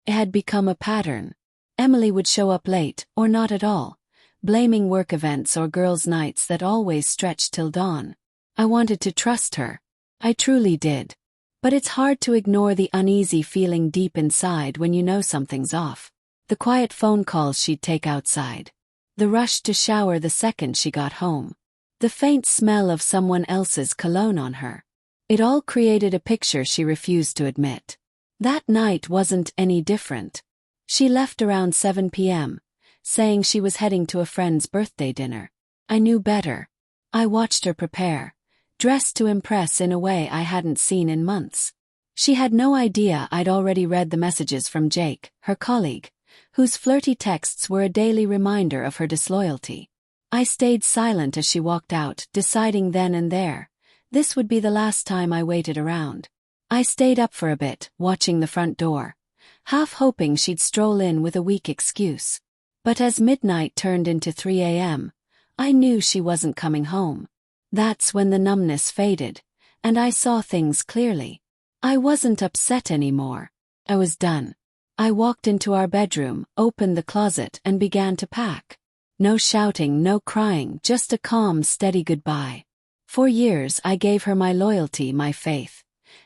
It had become a pattern. Emily would show up late, or not at all, blaming work events or girls' nights that always stretched till dawn. I wanted to trust her. I truly did. But it's hard to ignore the uneasy feeling deep inside when you know something's off. The quiet phone calls she'd take outside. The rush to shower the second she got home. The faint smell of someone else's cologne on her. It all created a picture she refused to admit. That night wasn't any different. She left around 7 p.m., saying she was heading to a friend's birthday dinner. I knew better. I watched her prepare, dressed to impress in a way I hadn't seen in months. She had no idea I'd already read the messages from Jake, her colleague, whose flirty texts were a daily reminder of her disloyalty. I stayed silent as she walked out, deciding then and there, this would be the last time I waited around. I stayed up for a bit, watching the front door, half hoping she'd stroll in with a weak excuse. But as midnight turned into 3 a.m., I knew she wasn't coming home. That's when the numbness faded, and I saw things clearly. I wasn't upset anymore. I was done. I walked into our bedroom, opened the closet, and began to pack. No shouting, no crying, just a calm, steady goodbye. For years I gave her my loyalty, my faith.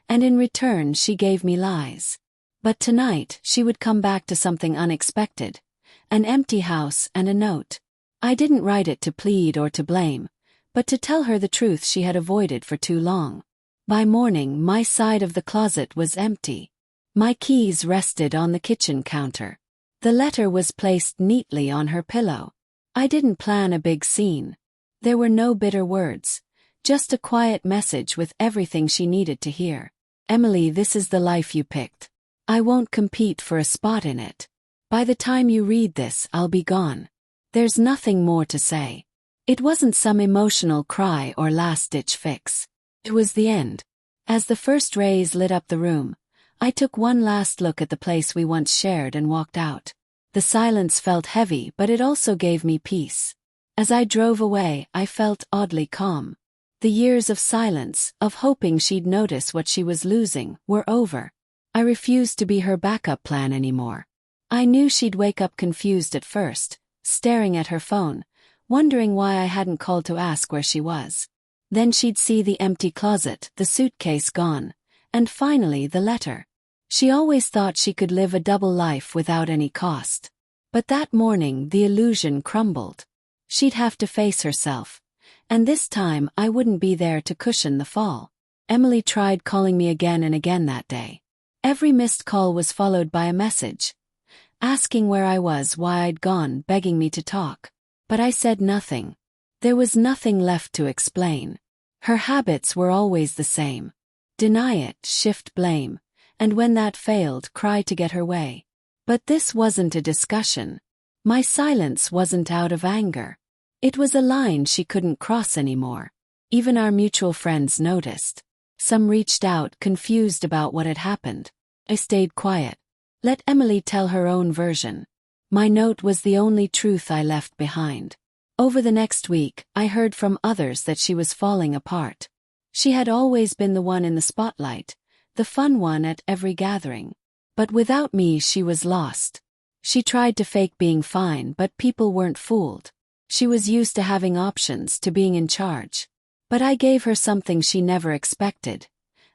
And in return she gave me lies. But tonight she would come back to something unexpected. An empty house and a note. I didn't write it to plead or to blame, but to tell her the truth she had avoided for too long. By morning my side of the closet was empty. My keys rested on the kitchen counter. The letter was placed neatly on her pillow. I didn't plan a big scene. There were no bitter words, just a quiet message with everything she needed to hear. Emily, this is the life you picked. I won't compete for a spot in it. By the time you read this, I'll be gone. There's nothing more to say. It wasn't some emotional cry or last-ditch fix. It was the end. As the first rays lit up the room, I took one last look at the place we once shared and walked out. The silence felt heavy, but it also gave me peace. As I drove away, I felt oddly calm. The years of silence, of hoping she'd notice what she was losing, were over. I refused to be her backup plan anymore. I knew she'd wake up confused at first, staring at her phone, wondering why I hadn't called to ask where she was. Then she'd see the empty closet, the suitcase gone, and finally the letter. She always thought she could live a double life without any cost. But that morning the illusion crumbled. She'd have to face herself. And this time I wouldn't be there to cushion the fall. Emily tried calling me again and again that day. Every missed call was followed by a message, asking where I was, why I'd gone, begging me to talk. But I said nothing. There was nothing left to explain. Her habits were always the same. Deny it, shift blame, and when that failed, cry to get her way. But this wasn't a discussion. My silence wasn't out of anger. It was a line she couldn't cross anymore. Even our mutual friends noticed. Some reached out, confused about what had happened. I stayed quiet. Let Emily tell her own version. My note was the only truth I left behind. Over the next week, I heard from others that she was falling apart. She had always been the one in the spotlight, the fun one at every gathering. But without me she was lost. She tried to fake being fine, but people weren't fooled. She was used to having options, to being in charge. But I gave her something she never expected.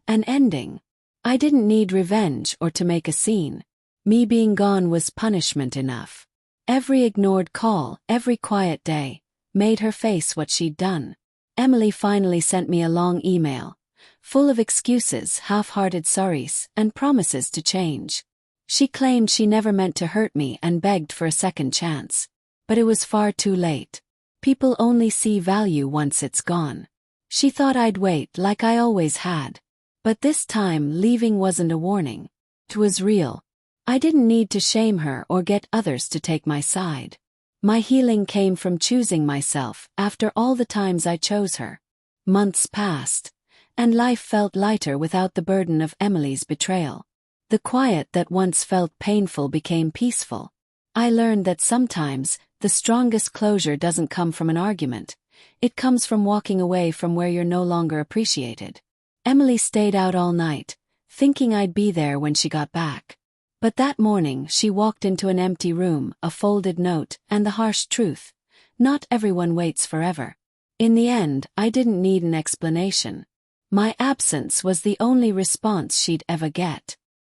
An ending. I didn't need revenge or to make a scene. Me being gone was punishment enough. Every ignored call, every quiet day, made her face what she'd done. Emily finally sent me a long email, full of excuses, half-hearted sorries, and promises to change. She claimed she never meant to hurt me and begged for a second chance. But it was far too late. People only see value once it's gone. She thought I'd wait like I always had. But this time leaving wasn't a warning. It was real. I didn't need to shame her or get others to take my side. My healing came from choosing myself after all the times I chose her. Months passed, and life felt lighter without the burden of Emily's betrayal. The quiet that once felt painful became peaceful. I learned that sometimes the strongest closure doesn't come from an argument. It comes from walking away from where you're no longer appreciated. Emily stayed out all night, thinking I'd be there when she got back. But that morning she walked into an empty room, a folded note, and the harsh truth. Not everyone waits forever. In the end, I didn't need an explanation. My absence was the only response she'd ever get.